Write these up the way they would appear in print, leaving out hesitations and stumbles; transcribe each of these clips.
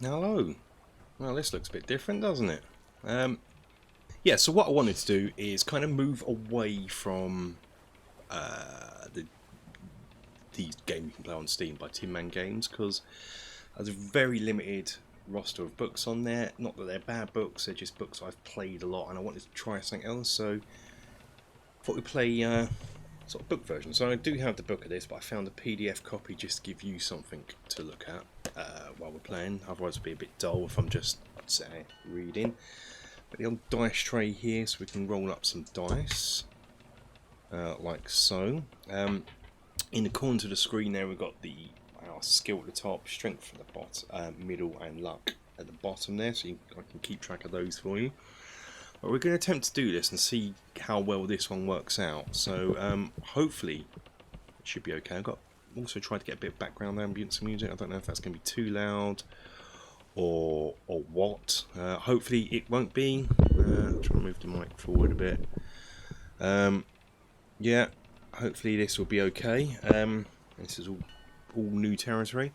Hello. Well, this looks a bit different, doesn't it? Yeah, so what I wanted to do is kind of move away from these games you can play on Steam by Tin Man Games, because there's a very limited roster of books on there. Not that they're bad books, they're just books I've played a lot and I wanted to try something else, so I thought we'd play sort of book version. So I do have the book of this, but I found a PDF copy just to give you something to look at while we're playing. Otherwise it'd be a bit dull if I'm just, say, reading. But the old dice tray here, so we can roll up some dice, like so. In the corner of the screen there, we've got our skill at the top, strength at the bottom, middle, and luck at the bottom there, so I can keep track of those for you. But we're going to attempt to do this and see how well this one works out. So hopefully it should be okay. I've also tried to get a bit of background ambience music. I don't know if that's going to be too loud or what. Hopefully it won't be. Try and move the mic forward a bit. Yeah, hopefully this will be okay. This is all new territory.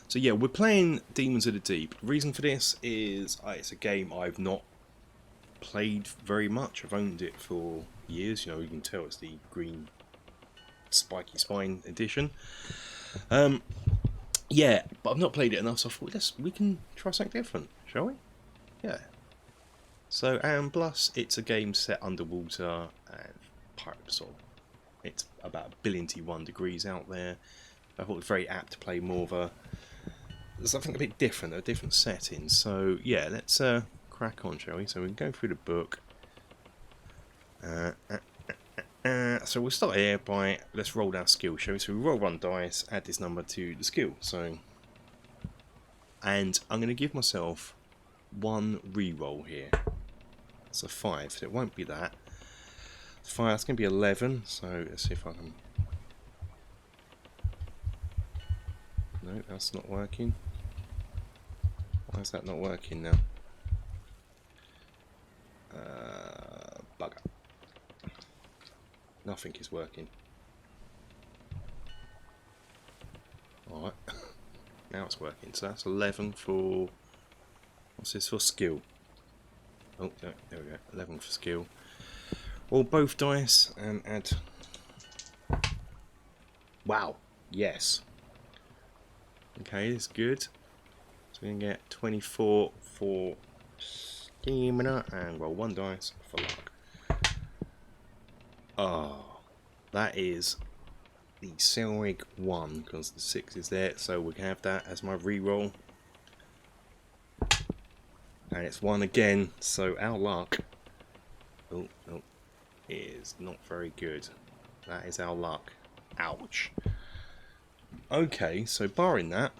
So yeah, we're playing Demons of the Deep. The reason for this is it's a game I've not played very much. I've owned it for years. You know, you can tell it's the green spiky spine edition. Yeah, but I've not played it enough, so I thought we can try something different, shall we? Yeah. So, and plus, it's a game set underwater and pirates. It's about 1,000,000,001 degrees out there. I thought it was very apt to play more of something a bit different, a different setting. So, yeah, let's crack on, shall we? So we can go through the book. So we'll start here by, let's roll our skill, shall we? So we roll one dice, add this number to the skill. So, and I'm going to give myself one re-roll here. So 5, so it won't be that. 5, that's going to be 11, so let's see if I can... No, that's not working. Why is that not working now? Bugger. Nothing is working. Alright. Now it's working. So that's 11 for... What's this for? Skill. Oh, no, there we go. 11 for skill. Roll both dice and add... Wow. Yes. Okay, that's good. So we're going to get 24 for stamina and roll one dice for luck. Oh, that is the Selrig 1 because the 6 is there, so we can have that as my re-roll. And it's 1 again, so our luck is not very good. That is our luck. Ouch. Okay, so barring that,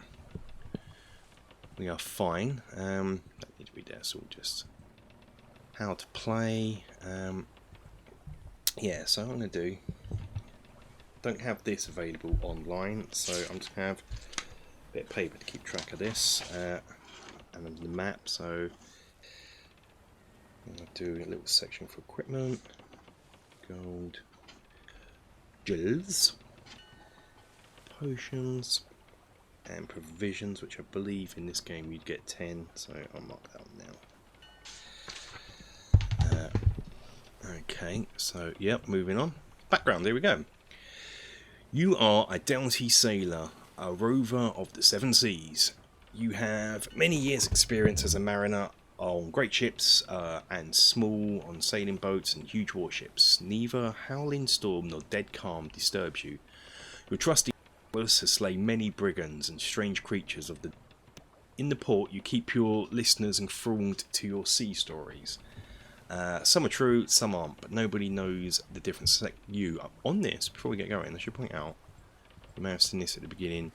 we are fine. Don't need to be there, so we'll just how to play. Yeah, so I'm going to do, don't have this available online, so I'm just going to have a bit of paper to keep track of this, and then the map. So I'm going to do a little section for equipment, gold, gels, potions, and provisions, which I believe in this game you'd get 10, so I'll mark that now. Okay, so yep, moving on. Background, there we go. You are a doughty sailor, a rover of the seven seas. You have many years' experience as a mariner on great ships and small on sailing boats and huge warships. Neither howling storm nor dead calm disturbs you. Your trusty Wallace has slain many brigands and strange creatures of the... In the port, you keep your listeners enthralled to your sea stories. Some are true, some aren't, but nobody knows the difference. You on this, before we get going, I should point out, you may have seen this at the beginning,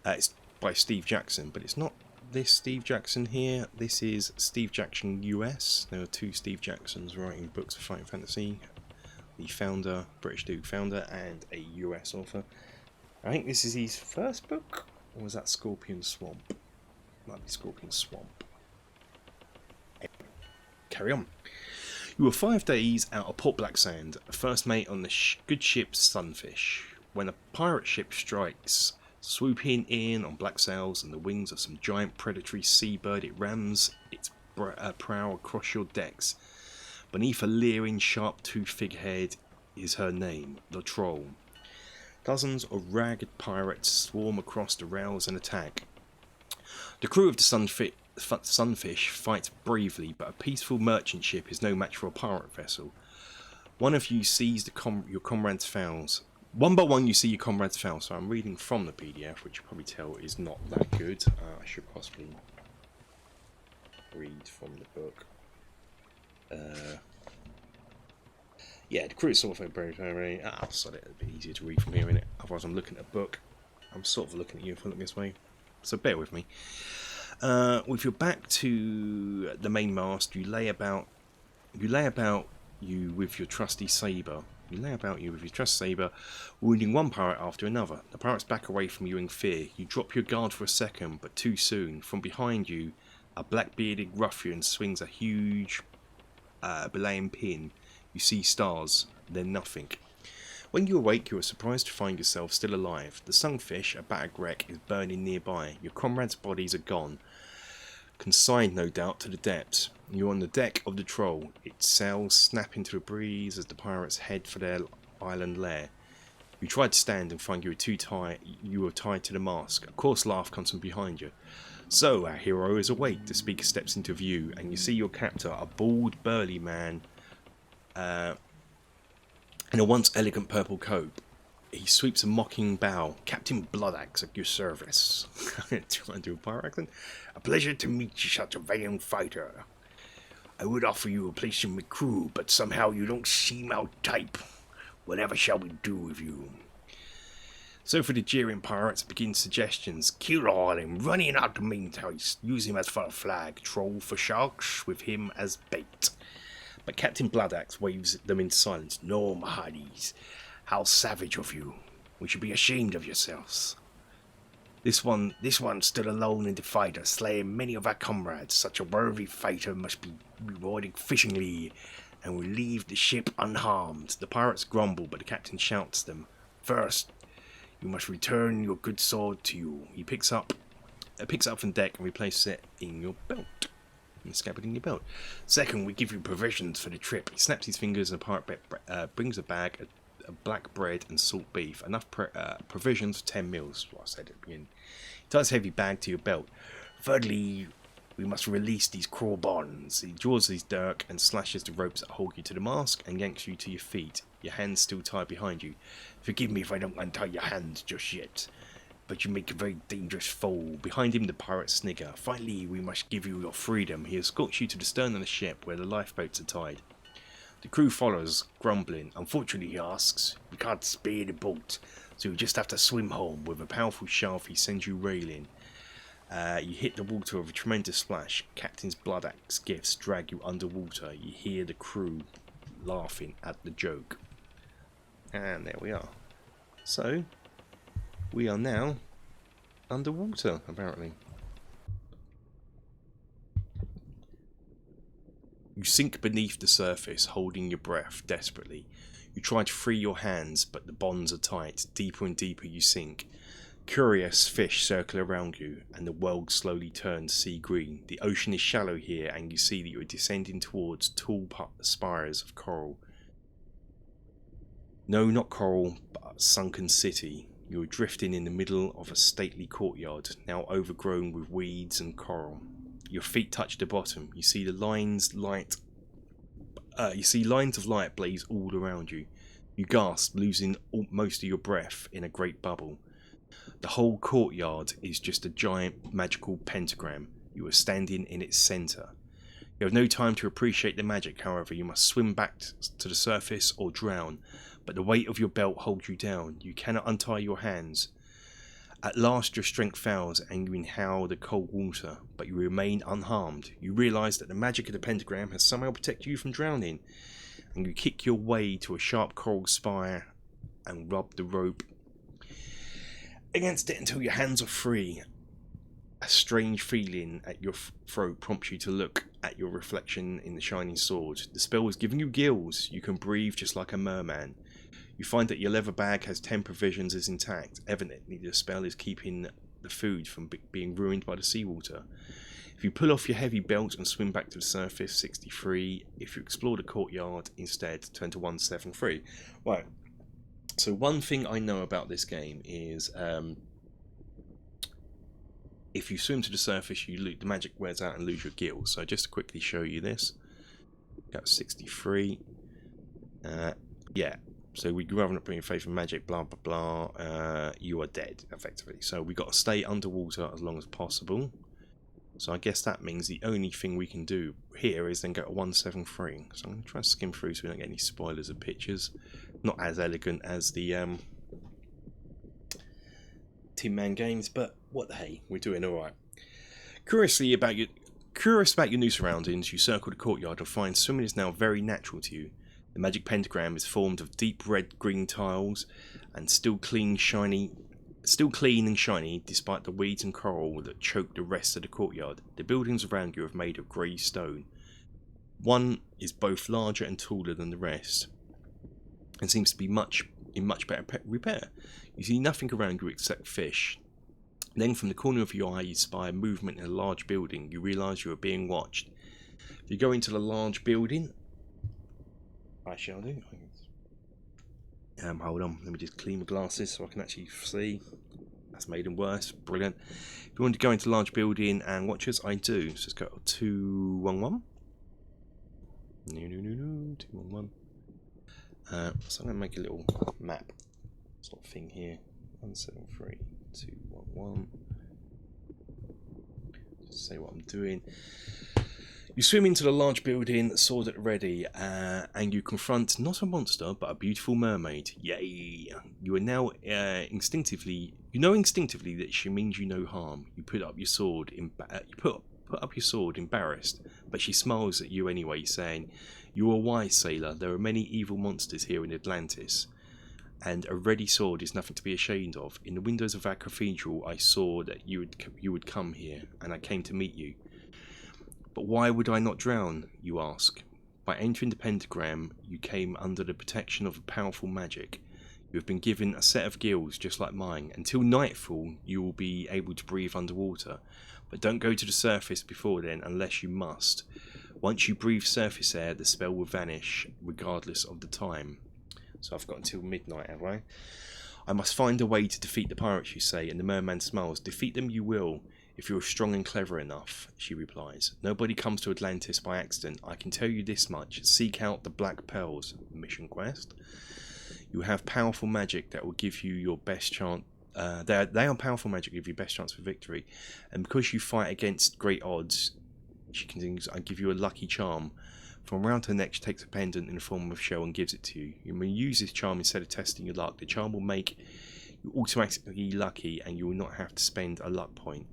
it's by Steve Jackson, but it's not this Steve Jackson here. This is Steve Jackson US. There are two Steve Jacksons writing books of fighting fantasy. The founder, British Duke founder, and a US author. I think this is his first book, or was that Scorpion Swamp? Might be Scorpion Swamp. Carry on. You were 5 days out of Port Blacksand, first mate on the good ship Sunfish. When a pirate ship strikes, Swooping in on black sails and the wings of some giant predatory seabird, it rams its prow across your decks. Beneath a leering, sharp-toothed figurehead is her name, the Troll. Dozens of ragged pirates swarm across the rails and attack. The crew of the Sunfish fights bravely, but a peaceful merchant ship is no match for a pirate vessel. One of you sees your comrade's fouls. One by one you see your comrade's fouls. So I'm reading from the PDF, which you probably tell is not that good. I should possibly read from the book. Yeah, the crew is sort of very. I'll sod it, it'll be easier to read from here, innit? Otherwise I'm looking at a book. I'm sort of looking at you if I look this way. So bear with me. With your back to the main mast, you lay about you with your trusty sabre. Wounding one pirate after another. The pirates back away from you in fear. You drop your guard for a second, but too soon. From behind you, a black-bearded ruffian swings a huge belaying pin. You see stars, then nothing. When you awake, you are surprised to find yourself still alive. The Sunfish, a battered wreck, is burning nearby. Your comrades' bodies are gone, consigned no doubt to the depths. You're on the deck of the Troll. Its sails snap into the breeze as the pirates head for their island lair. You try to stand and find you are tied to the mast. A coarse laugh comes from behind you. So, our hero is awake. The speaker steps into view, and you see your captor, a bald, burly man, in a once elegant purple coat. He sweeps a mocking bow. Captain Bloodaxe at your service. Trying to do a pirate accent. A pleasure to meet you, such a valiant fighter. I would offer you a place in my crew, but somehow you don't seem our type. Whatever shall we do with you? So for the jeering pirates, begin suggestions. Kill all him, run in out the main house, use him as for a flag, troll for sharks, with him as bait. But Captain Bloodaxe waves them in silence. No, my hearties. How savage of you. We should be ashamed of yourselves. This one stood alone in the fight, slaying many of our comrades. Such a worthy fighter must be rewarded fishingly, and will leave the ship unharmed. The pirates grumble, but the captain shouts them. First, you must return your good sword to you. He picks up from deck and replaces it in your belt. In the scabbard in your belt. Second, we give you provisions for the trip. He snaps his fingers and the pirate brings a bag of black bread and salt beef. Enough provisions for 10 meals. What I said at the beginning. He ties a heavy bag to your belt. Thirdly, we must release these cruel bonds. He draws his dirk and slashes the ropes that hold you to the mast and yanks you to your feet. Your hands still tied behind you. Forgive me if I don't untie your hands just yet, but you make a very dangerous foe. Behind him, the pirates snigger. Finally, we must give you your freedom. He escorts you to the stern of the ship where the lifeboats are tied. The crew follows, grumbling. Unfortunately, he asks, we can't spare the boat, so you just have to swim home. With a powerful shaft, he sends you railing. You hit the water with a tremendous splash. Captain's Bloodaxe gifts drag you underwater. You hear the crew laughing at the joke. And there we are. So, we are now underwater, apparently. You sink beneath the surface, holding your breath desperately. You try to free your hands, but the bonds are tight. Deeper and deeper you sink. Curious fish circle around you, and the world slowly turns sea green. The ocean is shallow here, and you see that you are descending towards tall spires of coral. No, not coral, but sunken city. You are drifting in the middle of a stately courtyard, now overgrown with weeds and coral. Your feet touch the bottom. You see lines of light blaze all around you. You gasp, losing most of your breath in a great bubble. The whole courtyard is just a giant magical pentagram. You are standing in its centre. You have no time to appreciate the magic, however. You must swim back to the surface or drown, but the weight of your belt holds you down. You cannot untie your hands. At last your strength fails and you inhale the cold water, but you remain unharmed. You realise that the magic of the pentagram has somehow protected you from drowning, and you kick your way to a sharp coral spire and rub the rope against it until your hands are free. A strange feeling at your throat prompts you to look at your reflection in the shining sword. The spell has given you gills. You can breathe just like a merman. You find that your leather bag has 10 provisions is intact. Evidently the spell is keeping the food from being ruined by the seawater. If you pull off your heavy belt and swim back to the surface, 63. If you explore the courtyard instead, turn to 173. Right. So one thing I know about this game is if you swim to the surface, the magic wears out and lose your gills. So just to quickly show you this, got 63. Yeah. So we rather not put in faith in magic, blah blah blah. You are dead, effectively. So we got to stay underwater as long as possible. So I guess that means the only thing we can do here is then go to 173. So I'm going to try to skim through so we don't get any spoilers of pictures. Not as elegant as the Tin Man games, but what the hey, we're doing all right. Curious about your new surroundings, you circle the courtyard and find swimming is now very natural to you. The magic pentagram is formed of deep red-green tiles and still clean and shiny despite the weeds and coral that choke the rest of the courtyard. The buildings around you are made of grey stone. One is both larger and taller than the rest and seems to be in much better repair. You see nothing around you except fish. Then from the corner of your eye you spy movement in a large building. You realise you are being watched. If you go into the large building, I shall do. Hold on, let me just clean my glasses so I can actually see. That's made them worse. Brilliant. If you want to go into a large building and watch us, I do. So let's go to 211. No, 211. So I'm going to make a little map sort of thing here. 173, 211. Just say what I'm doing. You swim into the large building, sword at the ready, and you confront not a monster, but a beautiful mermaid. Yay! You are now instinctively that she means you no harm. You put up your sword, put up your sword, embarrassed, but she smiles at you anyway, saying, "You are wise, sailor. There are many evil monsters here in Atlantis, and a ready sword is nothing to be ashamed of. In the windows of our cathedral, I saw that you would come here, and I came to meet you. But why would I not drown, you ask? By entering the pentagram, you came under the protection of a powerful magic. You have been given a set of gills just like mine. Until nightfall, you will be able to breathe underwater. But don't go to the surface before then unless you must. Once you breathe surface air, the spell will vanish, regardless of the time." So I've got until midnight, have I? "I must find a way to defeat the pirates, you say, and the merman smiles. Defeat them you will. If you're strong and clever enough," she replies. "Nobody comes to Atlantis by accident. I can tell you this much. Seek out the Black Pearls." Mission quest. "You have powerful magic that will give you your best chance. They are powerful magic, give you best chance for victory. And because you fight against great odds," she continues, "I give you a lucky charm. From around her neck she takes a pendant in the form of a shell and gives it to you. You may use this charm instead of testing your luck. The charm will make you automatically lucky and you will not have to spend a luck point.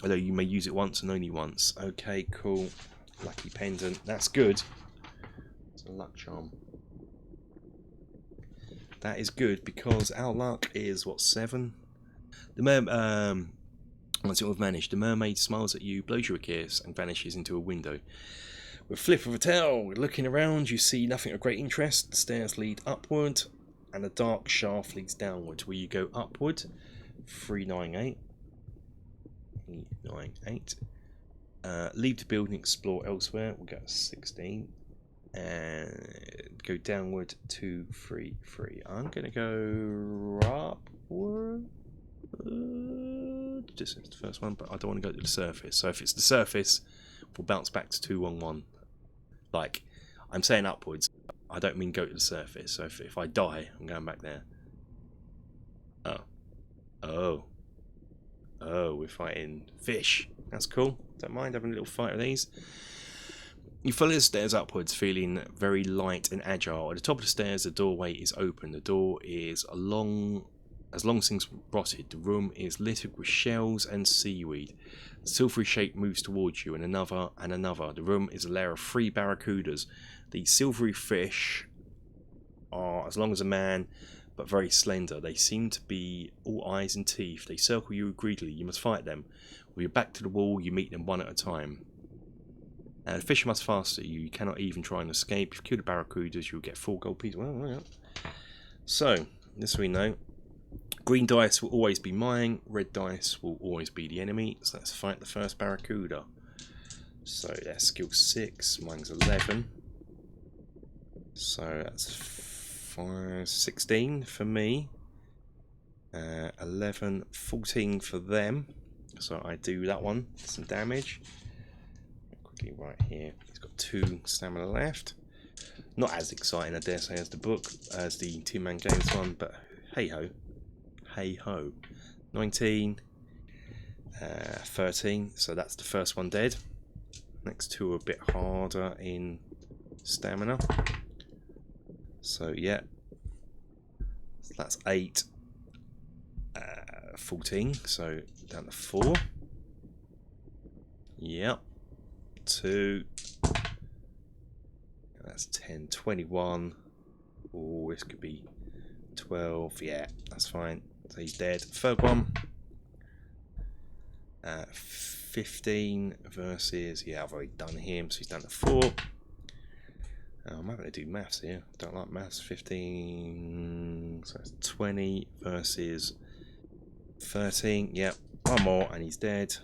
Although you may use it once and only once." Okay, cool. Lucky pendant. That's good. It's a luck charm. That is good because our luck is, what, 7? Once it we've managed, the mermaid smiles at you, blows you a kiss, and vanishes into a window. With a flip of a tail, looking around, you see nothing of great interest. The stairs lead upward, and a dark shaft leads downward. Will you go upward? 398. 398. Leave the building, explore elsewhere. We'll go to 16. And go downward 233. I'm gonna go upward. Just the first one, but I don't want to go to the surface. So if it's the surface, we'll bounce back to 211. Like, I'm saying upwards. I don't mean go to the surface. So if I die, I'm going back there. Oh, we're fighting fish. That's cool. Don't mind having a little fight with these. You follow the stairs upwards, feeling very light and agile. At the top of the stairs, the doorway is open. The door is long since rotted. The room is littered with shells and seaweed. The silvery shape moves towards you, and another and another. The room is a lair of 3 barracudas. The silvery fish are as long as a man, but very slender. They seem to be all eyes and teeth. They circle you greedily. You must fight them. With your back to the wall, you meet them one at a time. The fish must fast at you. You cannot even try and escape. If you kill the barracudas, you'll get 4 gold pieces. Well, So, this we know. Green dice will always be mine, red dice will always be the enemy. So let's fight the first barracuda. So that's skill 6, mine's 11. So that's 16 for me. 11, 14 for them. So I do that one, some damage. Quickly right here, he's got 2 stamina left. Not as exciting, I dare say, as the book, as the two-man games one, but hey ho. Hey ho. 19, 13, so that's the first one dead. Next 2 are a bit harder in stamina. So yeah, so that's 8, 14, so down to 4. Yep, 2, that's 10, 21. Oh, this could be 12. Yeah, that's fine. So he's dead. Third one. 15 versus, yeah, I've already done him, so he's down to 4. I'm having to do maths here. Don't like maths. 15, so that's 20 versus 13. Yep, one more and he's dead.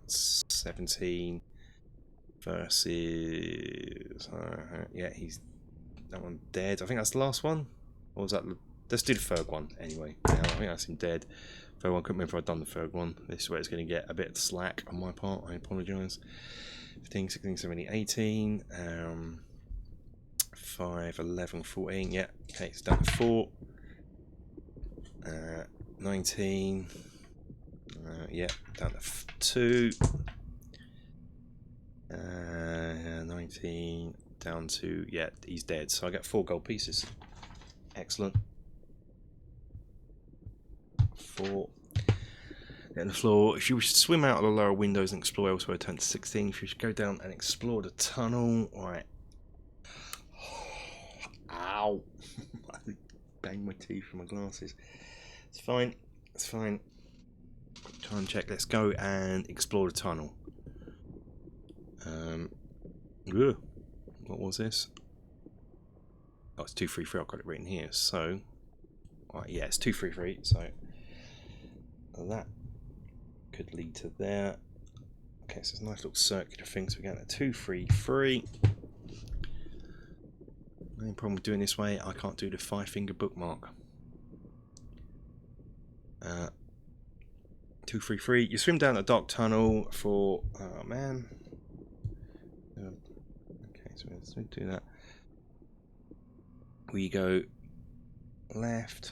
17 versus, yeah, he's that one dead. I think that's the last one. Or was that? Let's do the third one anyway. Yeah, I think that's him dead. Third one, couldn't remember if I'd done the third one. This is where it's going to get a bit slack on my part. I apologise. 15, 16, 17, 18. 5, 11, 14. Yeah, okay, it's down to 4. 19. Yeah, down to 2. 19 down to, yeah, he's dead. So I get 4 gold pieces. Excellent. 4. Then the floor. If you wish to swim out of the lower windows and explore elsewhere, turn to 16. If you should go down and explore the tunnel, right. Ow! I banged my teeth from my glasses. It's fine. It's fine. Time check. Let's go and explore the tunnel. What was this? Oh, it's 233. I've got it written here. So, right, yeah, it's 233. So that could lead to there. Okay, so it's a nice little circular thing. So we're going to 233. Only problem with doing this way, I can't do the 5-finger bookmark. 233. You swim down a dark tunnel for. Oh man. Okay, so let's do that. We go left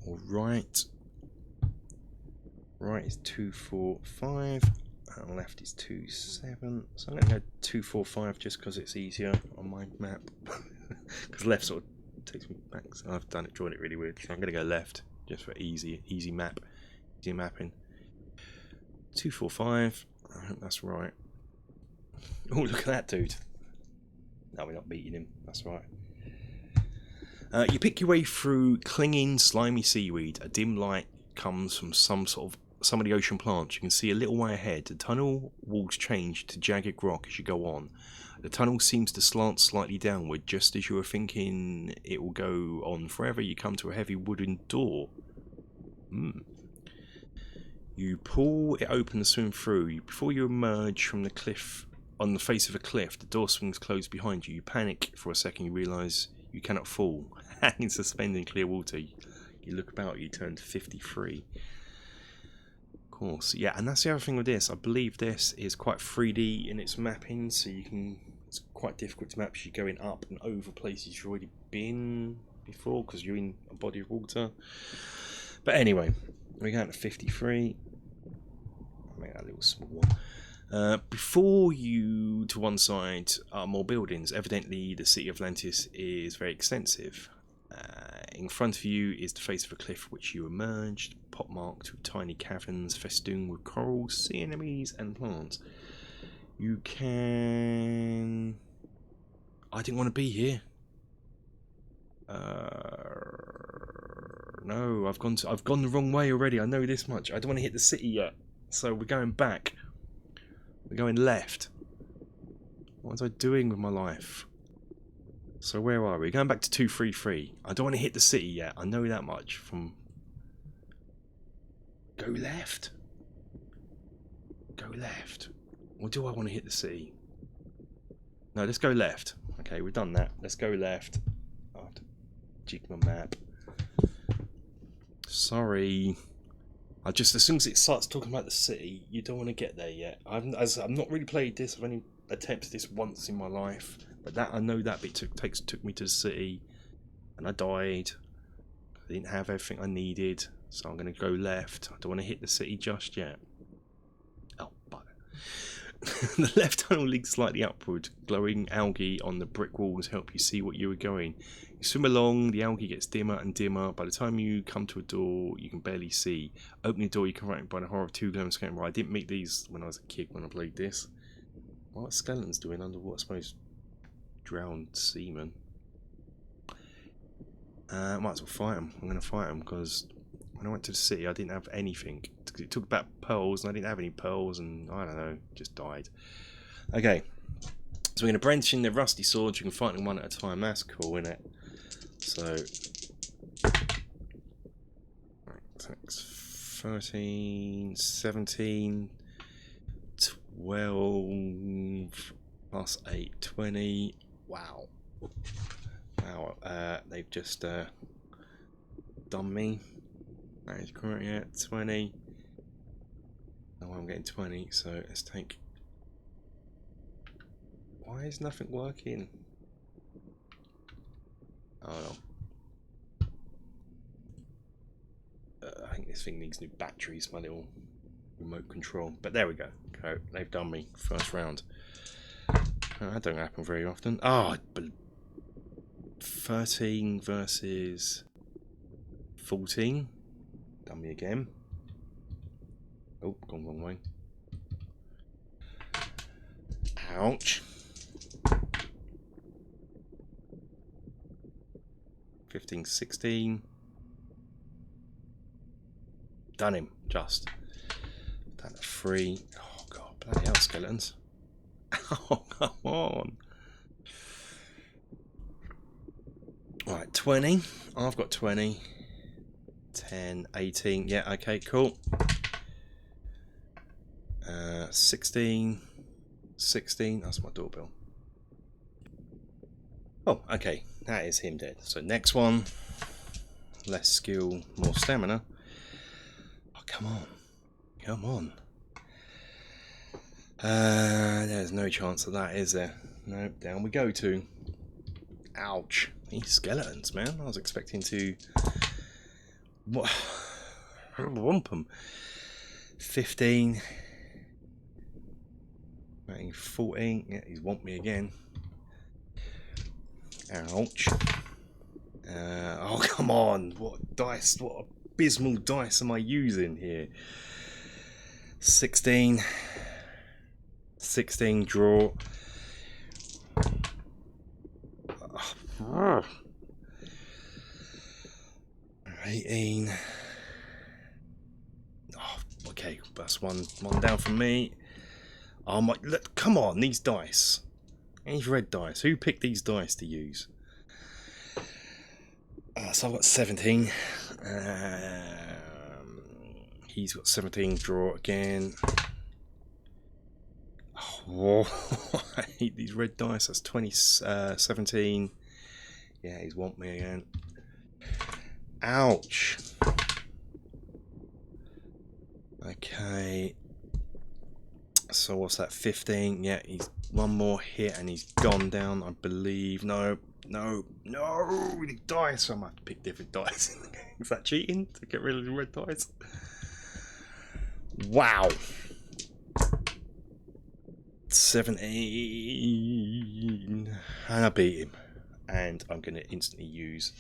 or right. Right is 245. And left is 27. So I'm going to go 245 just because it's easier on my map. Because left sort of takes me back. So I've drawn it really weird. So I'm going to go left just for easy mapping. 245. I hope that's right. Oh, look at that dude. No, we're not beating him. That's right. You pick your way through clinging, slimy seaweed. A dim light comes from some of the ocean plants. You can see a little way ahead. The tunnel walls change to jagged rock as you go on. The tunnel seems to slant slightly downward. Just as you are thinking it will go on forever, you come to a heavy wooden door. You pull it open and swim through. Before you emerge from the cliff, on the face of a cliff, the door swings closed behind you. You panic for a second. You realise you cannot fall. Hanging suspended in clear water. You look about. You turn to 53. Of course, yeah. And that's the other thing with this. I believe this is quite 3D in its mapping, so you can. It's quite difficult to map. You're going up and over places you've already been before because you're in a body of water. But anyway, we're going to 53. I'll make that a little small one. Before you, to one side, are more buildings. Evidently, the city of Atlantis is very extensive. In front of you is the face of a cliff which you emerged, pockmarked with tiny caverns festooned with corals, sea anemones, and plants. You can. I didn't want to be here. No, I've gone the wrong way already. I know this much. I don't want to hit the city yet, so we're going back. We're going left. What was I doing with my life? So where are we? Going back to 233. I don't want to hit the city yet. I know that much from... Go left. Go left. Or do I want to hit the city? No, let's go left. Okay, we've done that. Let's go left. I have to jig my map. Sorry. I just, as soon as it starts talking about the city, you don't want to get there yet. I've not really played this. I've only attempted this once in my life. But that I know that bit took me to the city, and I died. I didn't have everything I needed, so I'm going to go left. I don't want to hit the city just yet. Oh, but the left tunnel leads slightly upward. Glowing algae on the brick walls help you see what you are going. You swim along, the algae gets dimmer and dimmer. By the time you come to a door, you can barely see. Opening the door, you can run by the horror of 2 glowing skeletons. I didn't meet these when I was a kid when I played this. What are skeletons doing underwater? I suppose drowned seamen. Might as well fight them. I'm going to fight them because when I went to the city I didn't have anything. It took about pearls and I didn't have any pearls and I don't know, just died. Okay, so we're going to branch in the rusty swords. You can fight them one at a time. That's cool, isn't it? So, that's 13, 17, 12 plus 8, 20. Wow. Wow, they've just done me. That is correct, yeah, 20. Oh, I'm getting 20, so let's take... Why is nothing working? Oh no. I think this thing needs new batteries, my little remote control. But there we go. Okay, they've done me. First round. That don't happen very often. Oh, 13 versus 14. Done me again. Oh, gone wrong way. Ouch. 15, 16. Done him, just. Done a 3. Oh god, bloody hell, skeletons. Oh, come on. Right, 20. I've got 20. 10, 18. Yeah, okay, cool. 16. 16. That's my doorbell. Oh, okay. That is him dead. So next one. Less skill, more stamina. Oh, come on. Come on. There's no chance of that, is there? No, down we go to. Ouch. These skeletons, man. I was expecting to... What? Wump them. 15. 14. Yeah, he's want me again. Ouch. Oh, come on. What dice? What abysmal dice am I using here? 16. 16 draw. 18. Oh, okay, that's one down from me. Oh my! Look, come on, these dice. These red dice. Who picked these dice to use? So I've got 17. He's got 17. Draw again. Oh, I hate these red dice. That's 20. 17. Yeah, he's want me again. Ouch. Okay. So what's that? 15. Yeah, he's one more hit and he's gone down, I believe. No, no, no. The dice. I might have to pick different dice in the game. Is that cheating to get rid of the red dice? Wow. 17. And I beat him. And I'm going to instantly use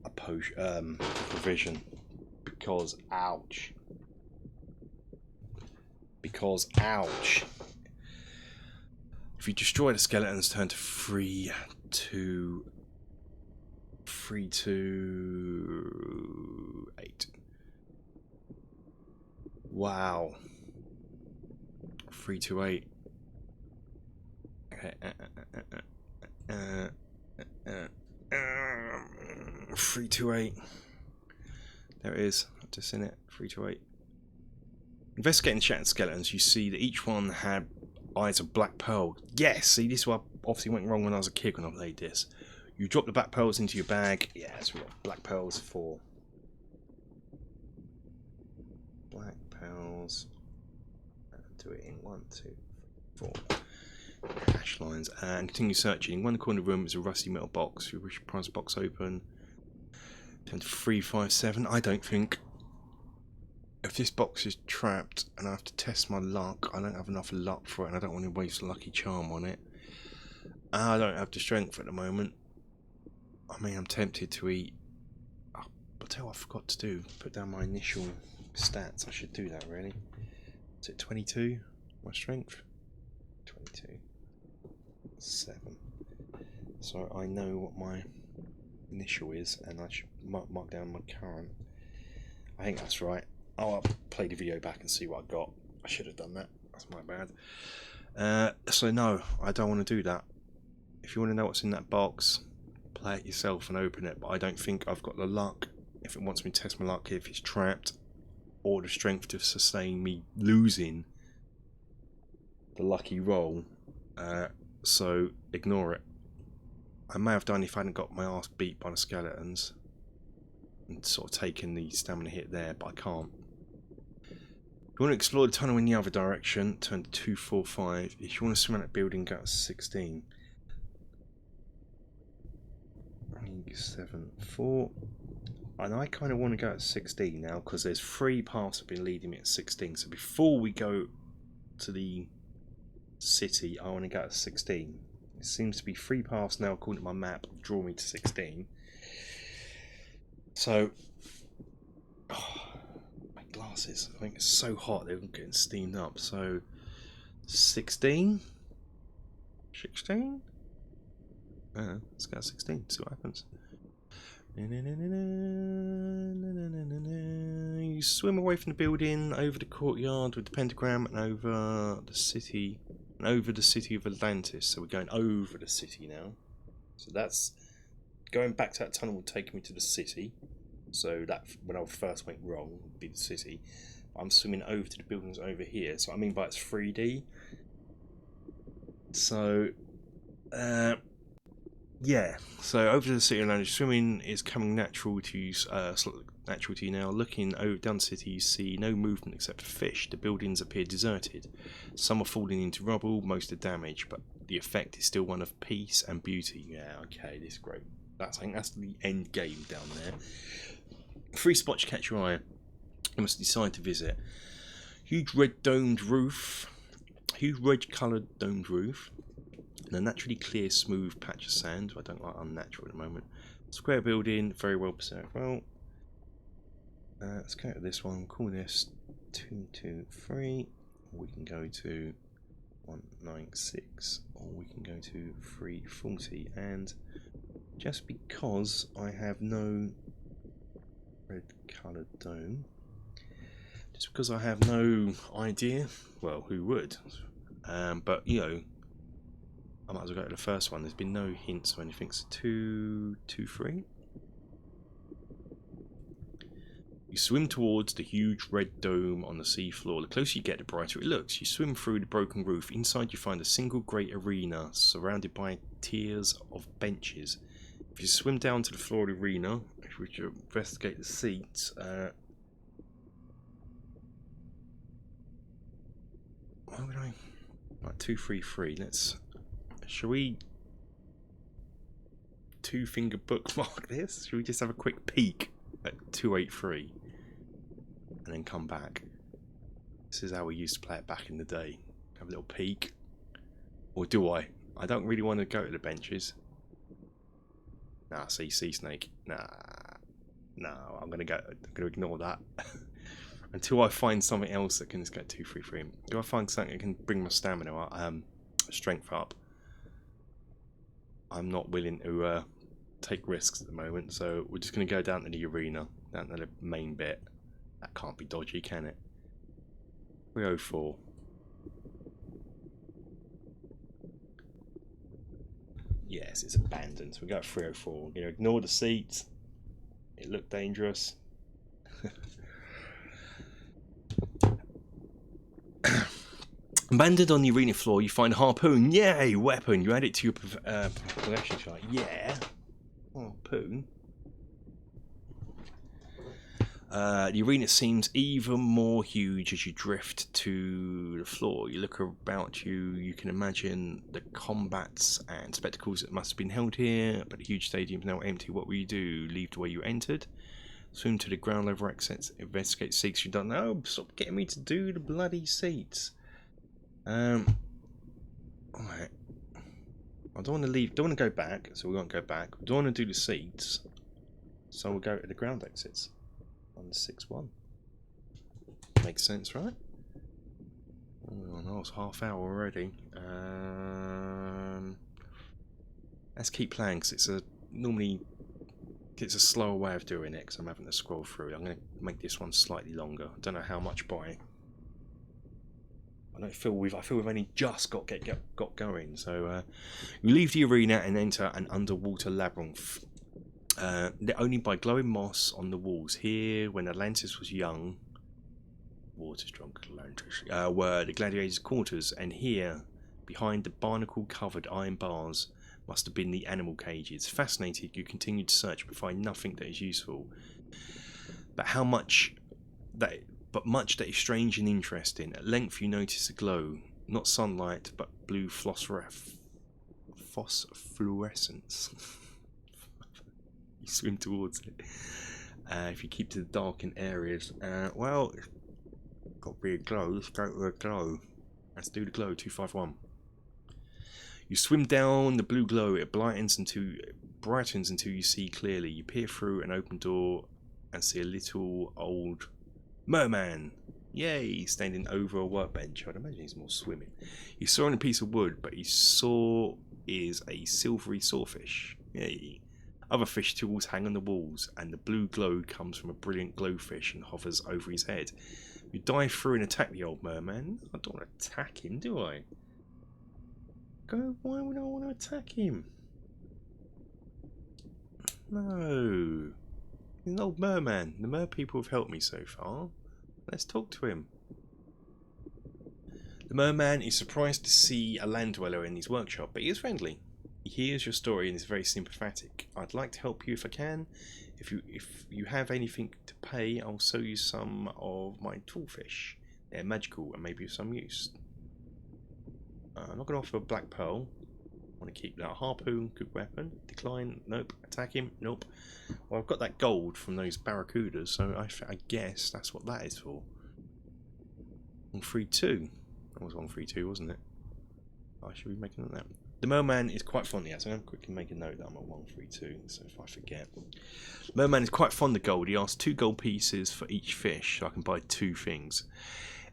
a potion, provision. Because, ouch. Because, ouch. If you destroy the skeletons, turn to 3, 2, 3, 2, 8. Wow. 3, 2, 8. Okay. 328. There it is. I've just seen it. 328. Investigating shattered skeletons, you see that each one had eyes of black pearl. Yes, see, this is what obviously went wrong when I was a kid when I played this. You drop the black pearls into your bag. Yes, we've got black pearls for. Black pearls. Do it in 1, 2, 4. Hash lines. And continue searching. In one corner of the room is a rusty metal box. You wish to pry the box open. Turn to 357. I don't think. If this box is trapped and I have to test my luck, I don't have enough luck for it and I don't want to waste a lucky charm on it. I don't have the strength at the moment. I mean, I'm tempted to eat. I'll tell you what I forgot to do. Put down my initial stats. I should do that really. Is it 22? My strength? 22. 7. So I know what my initial is and I should mark down my current. I think that's right. I'll play the video back and see what I got. I should have done that. That's my bad. So no, I don't want to do that. If you want to know what's in that box, play it yourself and open it. But I don't think I've got the luck, if it wants me to test my luck, if it's trapped, or the strength to sustain me losing the lucky roll. So ignore it. I may have done if I hadn't got my ass beat by the skeletons and sort of taken the stamina hit there, but I can't. If you want to explore the tunnel in the other direction, turn to 245. If you want to swim around that building, go to 16. 7, 4. And I kind of want to go at 16 now because there's 3 paths that have been leading me at 16. So before we go to the city, I want to go at 16. It seems to be 3 paths now, according to my map, draw me to 16. So, my glasses. I think it's so hot they're getting steamed up. So, 16? 16? Let's go 16, see what happens. You swim away from the building, over the courtyard with the pentagram, and over the city of Atlantis. So we're going over the city now. So that's going back to that tunnel will take me to the city. So that when I first went wrong would be the city. I'm swimming over to the buildings over here. So I mean by it's 3D. So yeah, so over to the city of London, swimming is coming natural to you now. Looking over down the city, you see no movement except for fish. The buildings appear deserted. Some are falling into rubble, most are damaged, but the effect is still one of peace and beauty. Yeah, okay, this is great. I think that's the end game down there. 3 spots catch your eye. You must decide to visit. Huge red coloured domed roof. And a naturally clear, smooth patch of sand. I don't like unnatural at the moment. Square building, very well preserved. Well, let's go to this one. Call this 223. We can go to 196, or we can go to 340. And just because I have no red coloured dome, just because I have no idea, well, who would? But you know. I might as well go to the first one. There's been no hints or anything. So 223. You swim towards the huge red dome on the seafloor. The closer you get, the brighter it looks. You swim through the broken roof. Inside you find a single great arena surrounded by tiers of benches. If you swim down to the floor of the arena, if we should investigate the seats, why would I? Right, 233. Shall we 2-finger bookmark this? Shall we just have a quick peek at 283 and then come back? This is how we used to play it back in the day. Have a little peek. Or do I? I don't really want to go to the benches. Nah, see, sea snake. Nah. No, I'm gonna ignore that. Until I find something else that can just get 233. Do I find something that can bring my stamina up, strength up? I'm not willing to take risks at the moment, so we're just going to go down to the arena, down to the main bit. That can't be dodgy, can it? 304. Yes, it's abandoned, so we go at 304. We're going to ignore the seats. It looked dangerous. Abandoned on the arena floor, you find a harpoon. Yay! Weapon. You add it to your possession chart. Yeah. Harpoon. The arena seems even more huge as you drift to the floor. You look about you, you can imagine the combats and spectacles that must have been held here, but the huge stadium is now empty. What will you do? Leave the way you entered? Swim to the ground level access, investigate seats you don't know. Stop getting me to do the bloody seats. Alright. I don't want to leave, don't want to go back, so we won't go back. We don't want to do the seats, so we'll go to the ground exits. On the 6-1. Makes sense, right? Oh no, it's half hour already. Let's keep playing because it's a slower way of doing it because I'm having to scroll through. I'm going to make this one slightly longer. I don't know how much by. I feel we've only just got going. So you leave the arena and enter an underwater labyrinth. Lit only by glowing moss on the walls. Here, when Atlantis was young, water's drunk Atlantis, were the gladiators' quarters, and here, behind the barnacle-covered iron bars, must have been the animal cages. Fascinated, you continue to search but find nothing that is useful. But much that is strange and interesting. At length, you notice a glow, not sunlight, but blue phosphorescence. You swim towards it. If you keep to the darkened areas, well, it's got to be a glow. Let's go to a glow. Let's do the glow. 251. You swim down the blue glow. It brightens until you see clearly. You peer through an open door and see a little old merman. Yay! Standing over a workbench. I'd imagine he's more swimming. You saw on a piece of wood, but you saw is a silvery sawfish. Yay! Other fish tools hang on the walls, and the blue glow comes from a brilliant glowfish and hovers over his head. You dive through and attack the old merman. I don't want to attack him, do I? Why would I want to attack him? No. He's an old merman. The mer people have helped me so far. Let's talk to him. The merman is surprised to see a land dweller in his workshop, but he is friendly. He hears your story and is very sympathetic. I'd like to help you if I can. If you have anything to pay, I'll sell you some of my toolfish. They're magical and maybe of some use. I'm not going to offer a black pearl. I want to keep that. Harpoon, good weapon. Decline, nope. Attack him, nope. Well, I've got that gold from those barracudas, so I guess that's what that is for. 132. That was 132, wasn't it? I should be making that. The merman is quite fond of that, so I'm going to quickly make a note that I'm at 132, so if I forget. Merman is quite fond of gold. He asks 2 gold pieces for each fish, so I can buy 2 things.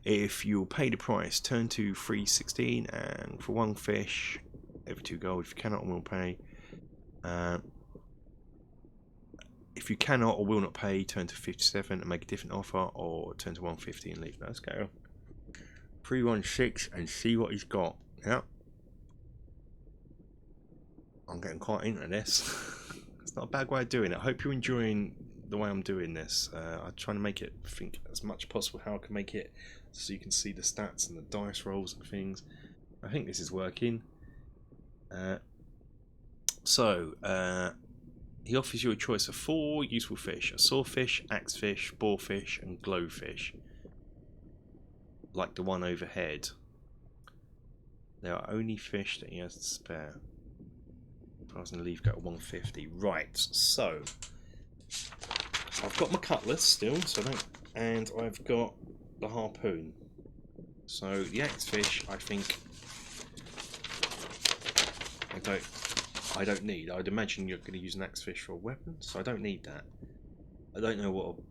If you'll pay the price, turn to 316, and for 1 fish, over 2 gold. If you cannot or will pay, if you cannot or will not pay, turn to 57 and make a different offer, or turn to 150 and leave. Let's go. 316 and see what he's got. Yep. I'm getting quite into this. It's not a bad way of doing it. I hope you're enjoying the way I'm doing this. I'm trying to make it think as much as possible how I can make it so you can see the stats and the dice rolls and things. I think this is working. He offers you a choice of 4 useful fish: a sawfish, axefish, boarfish, and glowfish. Like the one overhead. There are only fish that he has to spare. I was going to leave go to 150. Right, so I've got my cutlass still, and I've got the harpoon. So the axefish, I think I don't need. I'd imagine you're going to use an axefish for a weapon, so I don't need that. I don't know what a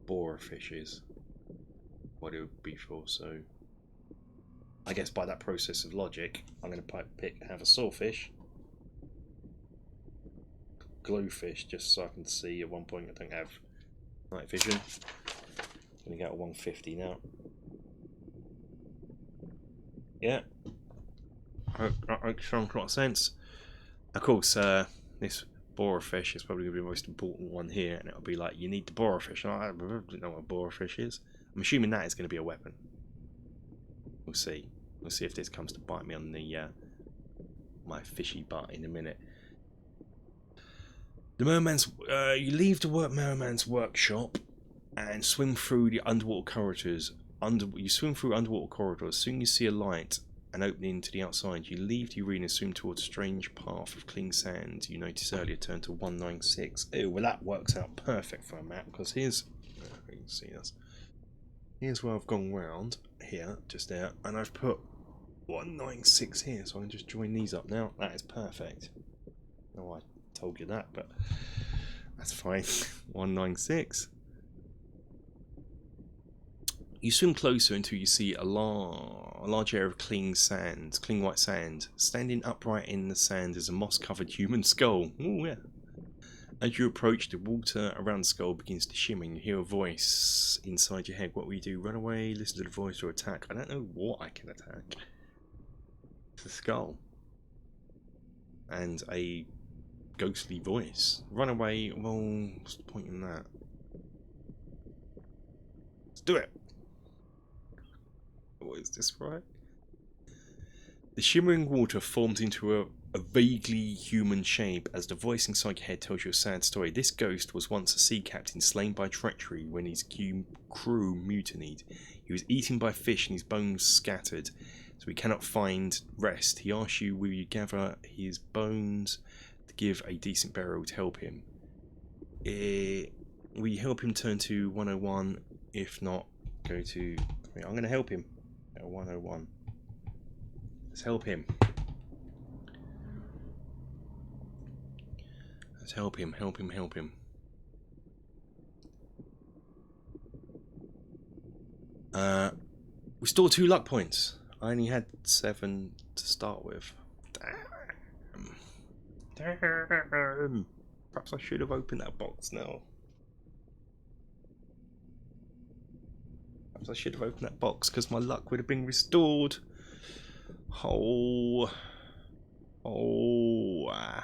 borer fish is, what it would be for, so I guess by that process of logic, I'm going to have a sawfish, glowfish, just so I can see. At one point I don't have night vision. I'm going to go to 150 now. Yeah, that makes some lot of sense. Of course, this boarfish is probably going to be the most important one here, and it'll be like, you need the boarfish. I don't know what a boarfish is. I'm assuming that is going to be a weapon. We'll see. We'll see if this comes to bite me on the my fishy butt in a minute. The merman's. You leave the merman's workshop and swim through the underwater corridors. You swim through underwater corridors. Soon you see a light. An opening to the outside. You leave the arena, swim towards a strange path of clean sand you noticed earlier. Turn to 196. Oh, well, that works out perfect for a map, because here's, you can see this. Here's where I've gone round here, just there, and I've put 196 here, so I can just join these up now. That is perfect. Oh, I told you that, but that's fine. 196. You swim closer until you see a large area of clean white sand. Standing upright in the sand is a moss-covered human skull. Oh yeah. As you approach, the water around the skull begins to shimmer. You hear a voice inside your head. What will you do? Run away, listen to the voice, or attack? I don't know what I can attack. It's a skull. And a ghostly voice. Run away. Well, what's the point in that? Let's do it. What is this, right? The shimmering water forms into a vaguely human shape as the voice inside your head tells you a sad story. This ghost was once a sea captain slain by treachery when his crew mutinied. He was eaten by fish and his bones scattered, so he cannot find rest. He asks you, will you gather his bones to give a decent burial to help him? Will you help him turn to 101? If not, go to... I'm going to help him. 101. Let's help him. Let's help him, help him, help him. We stored 2 luck points. I only had 7 to start with. Damn. Perhaps I should have opened that box now. I should have opened that box because my luck would have been restored. Oh,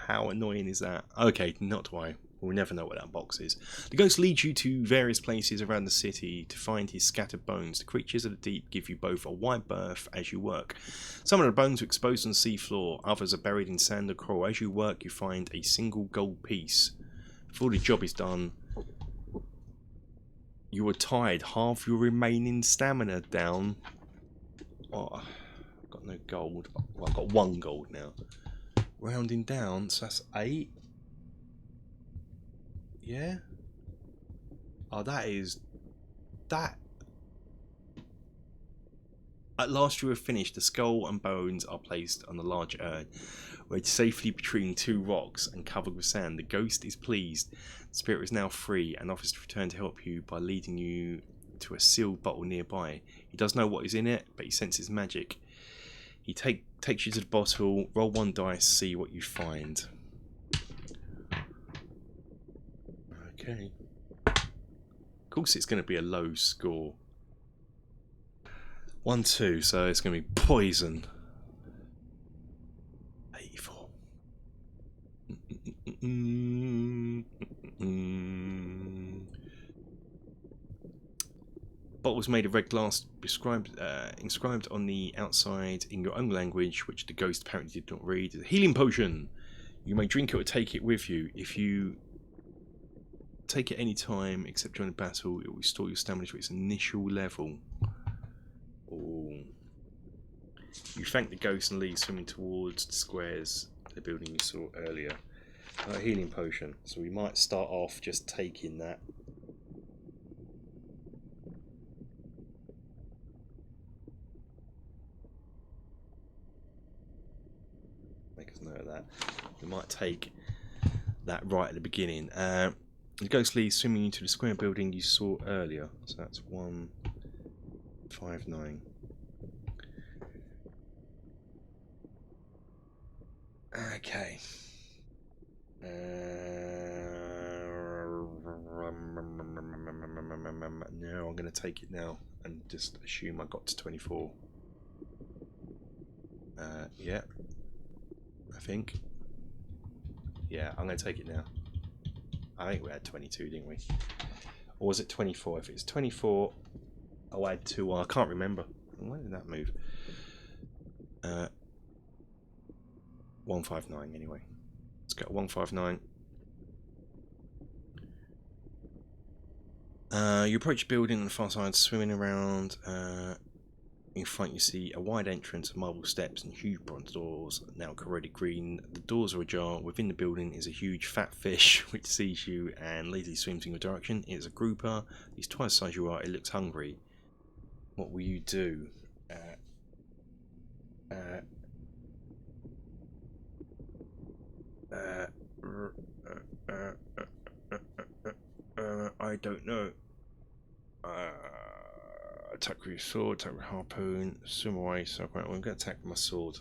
how annoying is that? Okay, not to worry. We'll never know what that box is. The ghost leads you to various places around the city to find his scattered bones. The creatures of the deep give you both a wide berth as you work. Some of the bones are exposed on the seafloor, others are buried in sand or coral. As you work, you find a single gold piece. Before the job is done, you are tired, half your remaining stamina down. Oh, I've got no gold. Well, I've got 1 gold now. Rounding down, so that's 8. Yeah. Oh, that is... That... At last you have finished. The skull and bones are placed on a large urn, wedged safely between 2 rocks and covered with sand. The ghost is pleased. The spirit is now free and offers to return to help you by leading you to a sealed bottle nearby. He does know what is in it, but he senses magic. He takes you to the bottle, roll 1 dice, see what you find. Okay. Of course it's going to be a low score. 1, 2, so it's going to be poison. 84. Bottle was made of red glass, inscribed on the outside in your own language, which the ghost apparently did not read. A healing potion. You may drink it or take it with you. If you take it any time except during a battle, it will restore your stamina to its initial level. Ooh. You thank the ghost and leave, swimming towards the squares of the building you saw earlier. A healing potion. So we might start off just taking that. Make us note of that. We might take that right at the beginning. The ghost leads, swimming into the square building you saw earlier. So that's 159. Okay. No, I'm going to take it now and just assume I got to 24. Yeah. I think. Yeah, I'm going to take it now. I think we had 22, didn't we? Or was it 24? If it's 24, I'll add 2. I can't remember. Where did that move? 159 anyway. Let's go 159. You approach a building on the far side, swimming around. In front you see a wide entrance, marble steps and huge bronze doors, now corroded green. The doors are ajar. Within the building is a huge fat fish which sees you and lazily swims in your direction. It is a grouper. It's twice the size you are. It looks hungry. What will you do? I don't know. Attack with your sword, attack with harpoon, swim away, so I'm going to attack with my sword.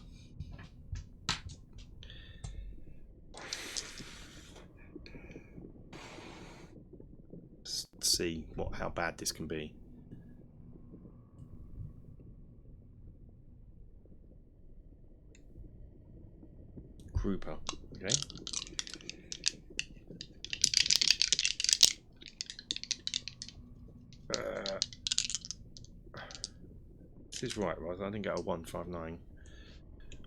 Let's see how bad this can be. Grouper, okay. This is right, I didn't get a 159.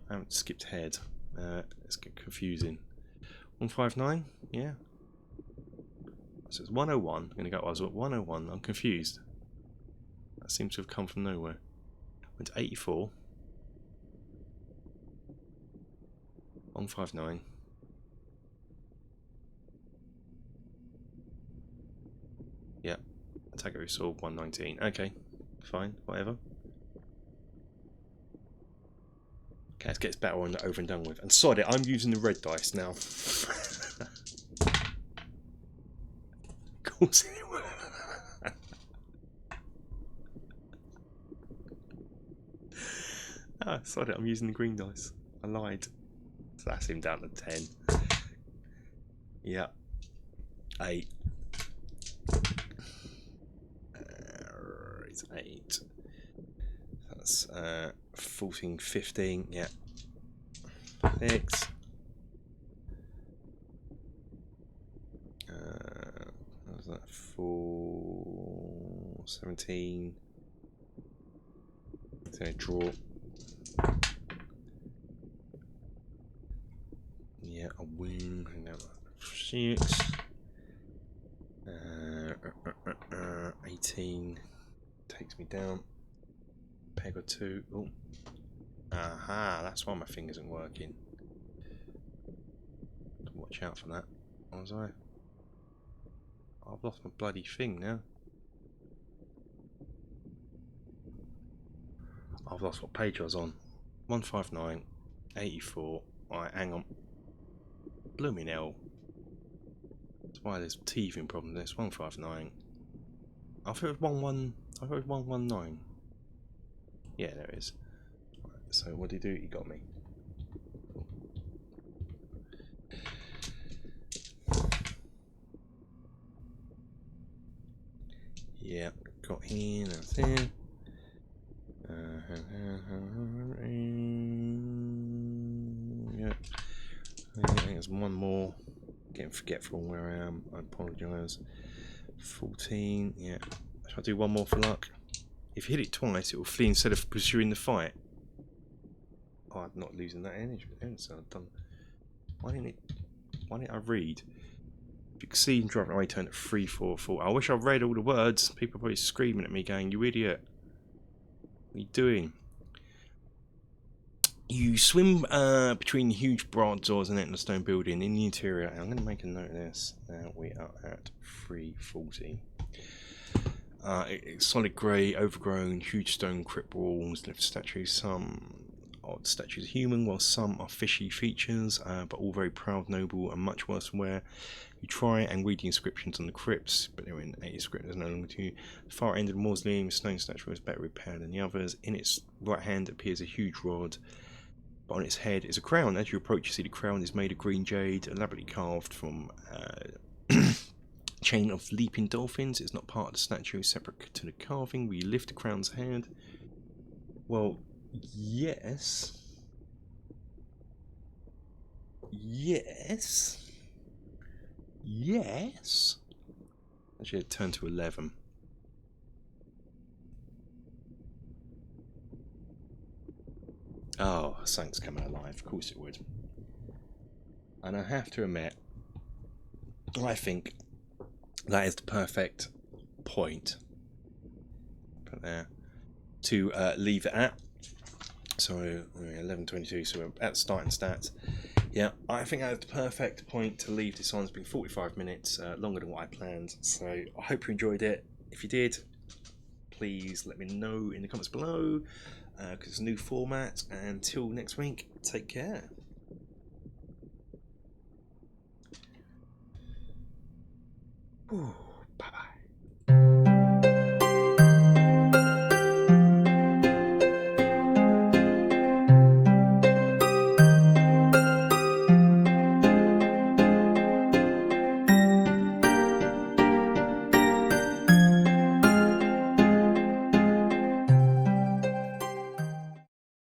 I haven't skipped head. Let's get confusing. 159, yeah. So it's 101. I'm going to go. I was at 101. I'm confused. That seems to have come from nowhere. Went to 84. 159. Yep. Attack every sword 119. Okay, fine, whatever. Okay, let's get this battle over and done with. And sod it, I'm using the red dice now. Of course it will. Ah, sod it, I'm using the green dice. I lied. So that's him down to 10. Yep. 8. It's 8. That's 14, 15. Yeah. 6. What was that? 4, 17. So draw. Yeah, a win. 6. 18 takes me down. Peg or 2. Oh. Aha, that's why my thing isn't working. Watch out for that. What was I? I've lost my bloody thing now. I've lost what page I was on. 159, 84. Alright, hang on. Blooming hell. That's why there's teething problem. There's 159. I thought it was 119. Yeah, there it is. Right, so what did he do? He got me. Yeah, got him. That's it. Yeah. I think there's one more. Getting forgetful on where I am. I apologise. 14. Yeah. Shall I do one more for luck? If you hit it twice, it will flee instead of pursuing the fight. Oh, I'm not losing that energy. So I've done. Why didn't I read? If you succeed in driving away, turn at 3, 4, 4. I wish I read all the words. People are probably screaming at me, going, "You idiot! What are you doing?" You swim between huge bronze doors and enter the stone building in the interior. And I'm going to make a note of this. Now we are at 340. It's solid grey, overgrown, huge stone crypt walls, left statues. Some odd statues are human, while some are fishy features, but all very proud, noble, and much worse from where you try and read the inscriptions on the crypts, but they're in a script that's no longer to you. The far end of the mausoleum, the stone statue is better repaired than the others. In its right hand appears a huge rod, but on its head is a crown. As you approach, you see the crown is made of green jade, elaborately carved from chain of leaping dolphins. It's not part of the statue, separate to the carving. Will you lift the crown's head? Well, yes. Yes. Yes. Actually, it turned to 11. Oh, something's coming alive. Of course it would. And I have to admit, I think that is the perfect point. Put there to leave it at. So 11:22. So we're at starting stats. Yeah, I think that is the perfect point to leave this on. It's been 45 minutes, longer than what I planned. So I hope you enjoyed it. If you did, please let me know in the comments below, because it's a new format. Until next week, take care. Whew.